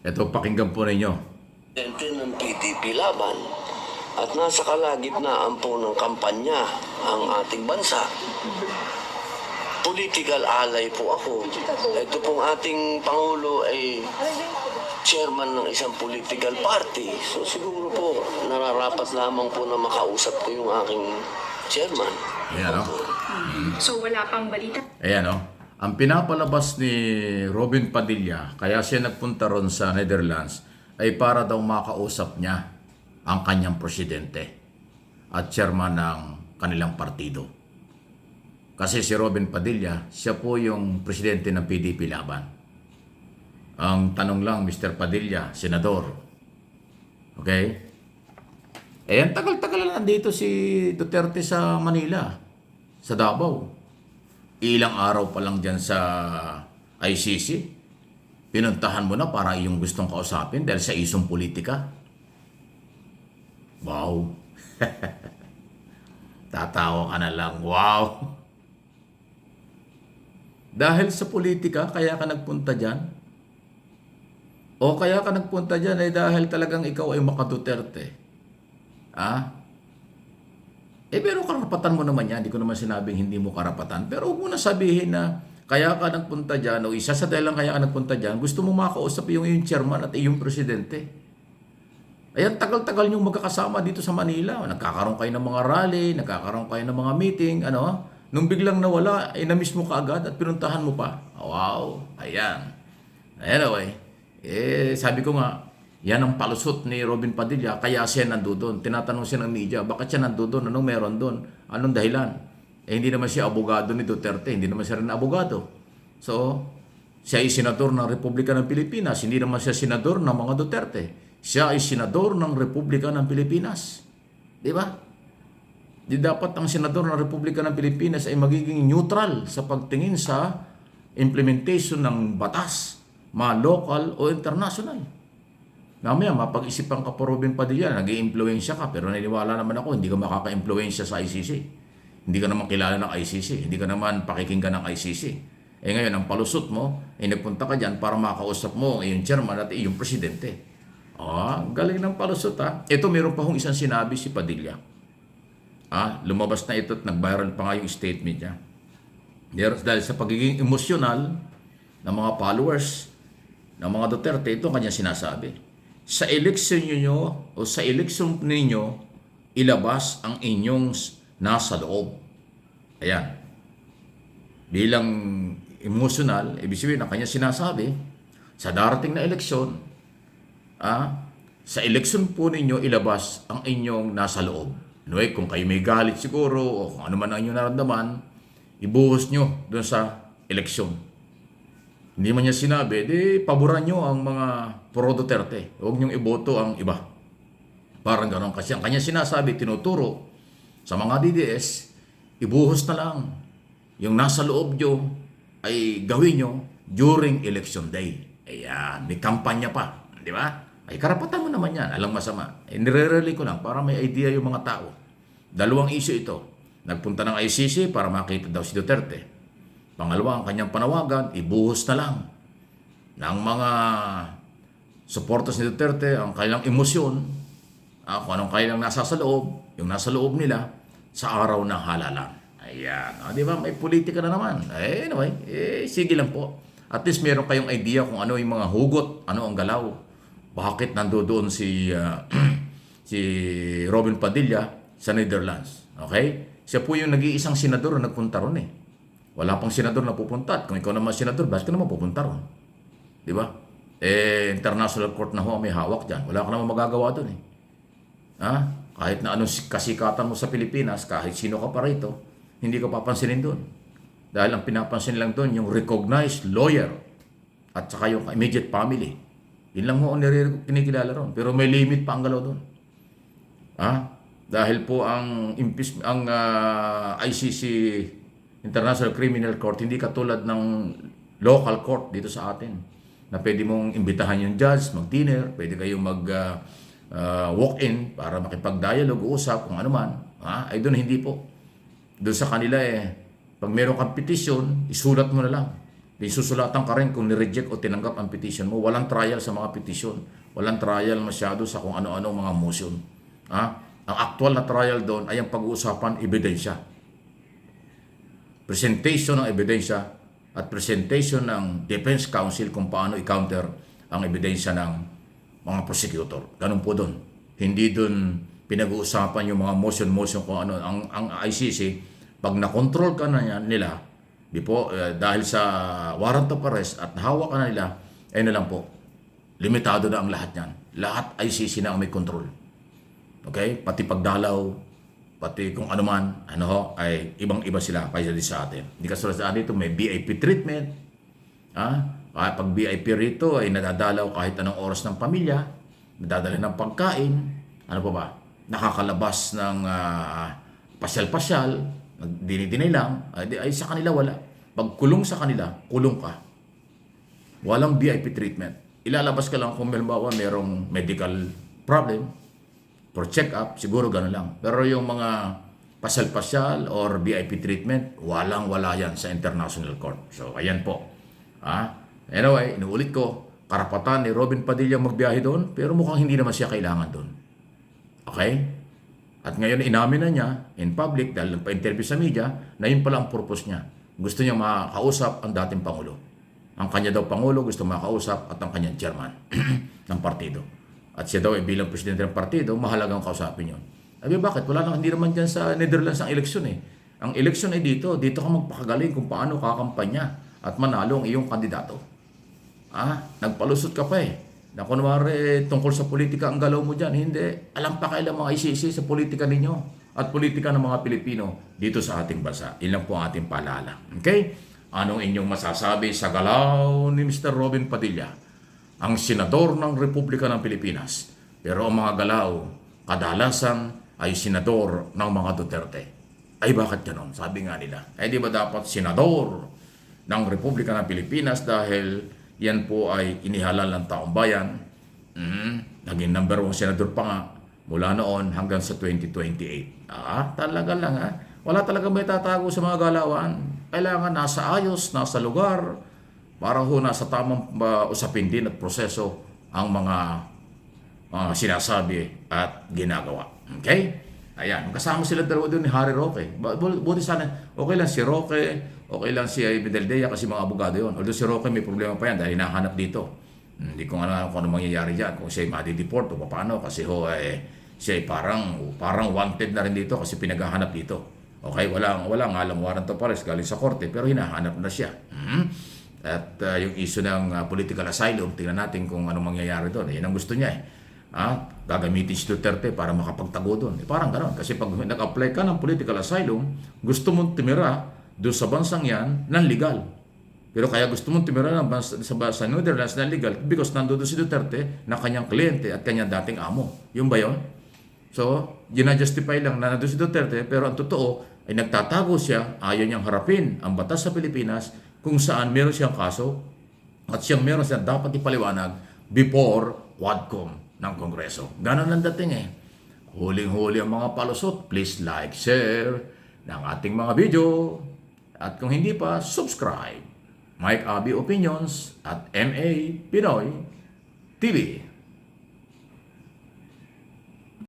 Ito, pakinggan po ninyo. Presidente ng PDP laban at nasa kalagitnaan po ng kampanya ang ating bansa. Political ally po ako. Ito pong ating Pangulo ay chairman ng isang political party. So siguro po, nararapat lamang po na makausap ko yung aking chairman. Ayan, no? So wala pang balita? Ayan, no? Ang pinapalabas ni Robin Padilla, kaya siya nagpunta ron sa Netherlands, ay para daw makausap niya ang kanyang presidente at chairman ng kanilang partido. Kasi si Robin Padilla, siya po yung presidente ng PDP laban. Ang tanong lang, Mr. Padilla, senador. Okay? Eh, ang tagal-tagal na nandito si Duterte sa Manila, sa Davao. Ilang araw pa lang dyan sa ICC. Pinuntahan mo na para iyong gustong kausapin dahil sa isong politika. Wow. Tatawa ka na lang. Wow. Dahil sa politika, kaya ka nagpunta dyan? O kaya ka nagpunta dyan ay dahil talagang ikaw ay maka-Duterte? Ah? Pero karapatan mo naman yan. Hindi ko naman sinabing hindi mo karapatan. Pero huwag mo na sabihin na kaya ka nagpunta dyan o isa sa dahilan kaya ka nagpunta dyan, gusto mo makausap yung chairman at yung presidente. Ayan, tagal-tagal yung magkakasama dito sa Manila. Nagkakaroon kayo ng mga rally, nagkakaroon kayo ng mga meeting, ano. Nung biglang nawala, ay na-miss mo kaagad at pinuntahan mo pa. Wow, ayan. Anyway, sabi ko nga, yan ang palusot ni Robin Padilla, kaya siya nandoon. Tinatanong siya ng media, bakit siya nandoon? Anong meron doon? Anong dahilan? Hindi naman siya abogado ni Duterte, hindi naman siya rin abogado. So, siya ay senador ng Republika ng Pilipinas, hindi naman siya senador ng mga Duterte. Siya ay senador ng Republika ng Pilipinas. Di ba? Di dapat ang senador ng Republika ng Pilipinas ay magiging neutral sa pagtingin sa implementation ng batas, local o international. Mamaya, mapag-isipan ka po Robin Padilla, nag-i-impluensya ka, pero naniniwala naman ako, hindi ka makaka-impluensya sa ICC. Hindi ka naman kilala ng ICC, hindi ka naman pakikinggan ng ICC. Ngayon, ang palusot mo, nagpunta ka dyan para makausap mo yung chairman at yung presidente. Galing ng palusot ha. Ito, meron pa hong isang sinabi si Padilla. Lumabas na ito at nag-viral pa nga yung statement niya. Dahil sa pagiging emosyonal ng mga followers ng mga Duterte, ito ang kanyang sinasabi. Sa eleksyon ninyo o sa eleksyon ninyo, ilabas ang inyong nasa loob. Ayan. Bilang emotional, ibig sabihin ang kanyang sinasabi, sa darating na eleksyon, sa eleksyon po ninyo, ilabas ang inyong nasa loob. Anyway, kung kayo may galit siguro o kung ano man ang inyong naramdaman, ibuhos nyo doon sa eleksyon. Hindi man niya sinabi, paboran nyo ang mga pro Duterte. Huwag nyong iboto ang iba. Parang gano'n. Kasi ang kanya sinasabi, tinuturo sa mga DDS, ibuhos na lang. Yung nasa loob nyo ay gawin nyo during election day. Ayan, may kampanya pa. Di ba? Ay karapatan mo naman yan. Alang masama. Nire-relay ko lang para may idea yung mga tao. Dalawang issue ito. Nagpunta ng ICC para makita daw si Duterte. Pangalawa, ang kanyang panawagan, ibuhos na lang ng mga supporters ni Duterte ang kailang emosyon, kung anong kailang nasa sa loob, yung nasa loob nila, sa araw ng halalan. Ayan. Di ba? May politika na naman. Anyway, sige lang po. At least meron kayong idea kung ano yung mga hugot, ano ang galaw. Bakit nandoon si si Robin Padilla sa Netherlands. Okay? Siya po yung nag-iisang senador na nagpunta ron eh. Wala pang senador na pupunta. At kung ikaw naman senador, bakit ka naman pupunta ron? Di ba? International court na ho may hawak dyan. Wala ka naman magagawa doon eh. Kahit na anong kasikatan mo sa Pilipinas, kahit sino ka pa rito, hindi ka papansinin doon. Dahil ang pinapansin lang doon, yung recognized lawyer at saka yung immediate family. Yun lang mo ang kinikilala ron. Pero may limit pa ang galaw doon. Dahil po ang ICC International Criminal Court, hindi katulad ng local court dito sa atin na pwede mong imbitahan yung judge, mag-dinner, pwede kayong walk-in para makipag-dialogue, usap, kung ano man. Ay doon hindi po. Doon sa kanila pag meron kang petition, isulat mo na lang. Di susulatan ka rin kung nireject o tinanggap ang petition mo. Walang trial sa mga petition. Walang trial masyado sa kung ano-ano mga motion. Ang actual na trial doon ay ang pag-uusapan ebidensya. Presentation ng ebidensya at presentation ng defense counsel kung paano i-counter ang ebidensya ng mga prosecutor. Ganun po doon. Hindi doon pinag-uusapan yung mga motion kung ano. Ang ICC, pag na-control ka na yan, nila, dahil sa warrant of arrest at hawak ka na nila, ay na lang po, limitado na ang lahat yan. Lahat ICC na ang may control. Okay? Pati pagdalaw, pati kung ano man, ay ibang-iba sila kaysa di sa atin. Hindi ka sa atin ito, may VIP treatment. Pag VIP rito ay nadadalaw kahit anong oras ng pamilya, nadadala ng pagkain, ano pa ba? Nakakalabas ng pasyal-pasyal, dinay lang, ay sa kanila wala. Pag kulong sa kanila, kulong ka. Walang VIP treatment. Ilalabas ka lang kung merong medical problem, for check-up, siguro gano'n lang. Pero yung mga pasyal-pasyal or VIP treatment, walang-wala yan sa international court. So, ayan po. Anyway, inuulit ko, karapatan ni Robin Padilla magbiyahe doon, pero mukhang hindi naman siya kailangan doon. Okay? At ngayon, inamin na niya in public, dahil nagpa-interview sa media, na yun pala ang purpose niya. Gusto niya makausap ang dating Pangulo. Ang kanya daw Pangulo gusto makausap at ang kanyang chairman ng partido. At siya daw ay bilang presidente ng partido, mahalagang kausapin yun. Sabi, bakit? Hindi naman dyan sa Netherlands ang eleksyon eh. Ang eleksyon ay dito. Dito ka magpakagaling kung paano kakampanya at manalo ang iyong kandidato. Nagpalusot ka pa eh. Na kunwari tungkol sa politika ang galaw mo dyan. Hindi. Alam pa kailan mga ICC sa politika ninyo at politika ng mga Pilipino dito sa ating bansa. Yun lang po ang ating paalala. Okay? Anong inyong masasabi sa galaw ni Mr. Robin Padilla? Ang senador ng Republika ng Pilipinas. Pero ang mga galaw, kadalasan ay senador ng mga Duterte. Ay bakit ganon? Sabi nga nila. Di ba dapat senador ng Republika ng Pilipinas dahil yan po ay inihalal ng taong bayan. Naging number 1 senador pa nga mula noon hanggang sa 2028. Talaga lang Wala talaga may tatago sa mga galawan. Kailangan nasa ayos, nasa lugar, para nasa tamang usapin din at proseso ang mga sinasabi at ginagawa. Okay? Ayan, kasama sila dalawa doon ni Harry Roque. Buti sana, okay lang si Roque, okay lang si Medaldea kasi mga abogado yun. Although si Roque may problema pa yan dahil hinahanap dito. Hindi ko alam kung ano mangyayari dyan, kung siya ay madi-deport o paano kasi siya ay parang wanted na rin dito kasi pinaghahanap dito. Okay, wala nga lang warrant of arrest galing sa korte pero hinahanap na siya. At yung issue ng political asylum, tingnan natin kung anong mangyayari doon. Yan ang gusto niya gagamitin si Duterte para makapagtago doon. Parang gano'n. Kasi pag nag-apply ka ng political asylum, gusto mong timira doon sa bansang yan ng legal. Pero kaya gusto mong timira sa Netherlands ng legal because nandoon si Duterte na kanyang kliyente at kanyang dating amo. Yung ba yun? So, ginajustify lang na nandoon si Duterte pero ang totoo ay nagtatago siya, ayaw niyang harapin ang batas sa Pilipinas kung saan meron siyang kaso at meron siyang dapat ipaliwanag before WADCOM ng Kongreso. Ganon ang dating Huling-huli ang mga palusot. Please like, share ng ating mga video. At kung hindi pa, subscribe. Mike Abi Opinions at MA Pinoy TV.